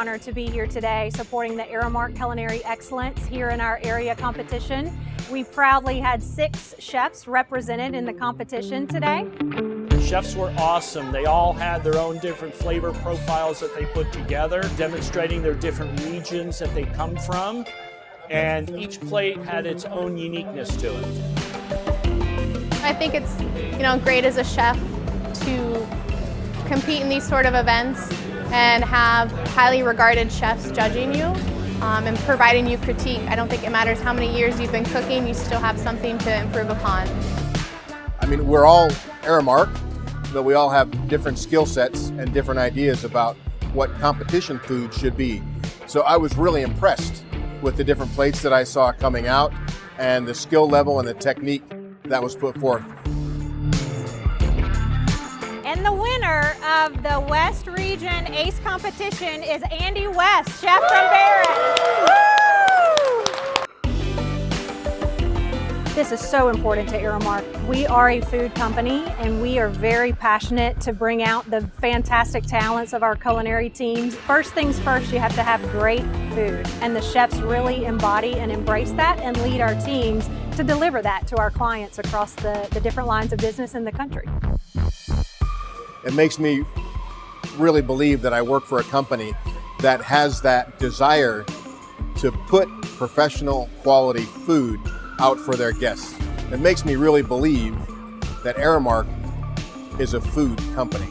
honor to be here today supporting the Aramark Culinary Excellence here in our area competition. We proudly had 6 chefs represented in the competition today. The chefs were awesome. They all had their own different flavor profiles that they put together, demonstrating their different regions that they come from. And each plate had its own uniqueness to it. I think it's, great as a chef to compete in these sort of events and have highly regarded chefs judging you and providing you critique. I don't think it matters how many years you've been cooking, you still have something to improve upon. I mean, we're all Aramark, but we all have different skill sets and different ideas about what competition food should be. So I was really impressed with the different plates that I saw coming out and the skill level and the technique that was put forth. And the winner of the West Region Ace Competition is Andy West, chef from Barron. This is so important to Aramark. We are a food company and we are very passionate to bring out the fantastic talents of our culinary teams. First things first, you have to have great food, and the chefs really embody and embrace that and lead our teams to deliver that to our clients across the different lines of business in the country. It makes me really believe that I work for a company that has that desire to put professional quality food out for their guests. It makes me really believe that Aramark is a food company.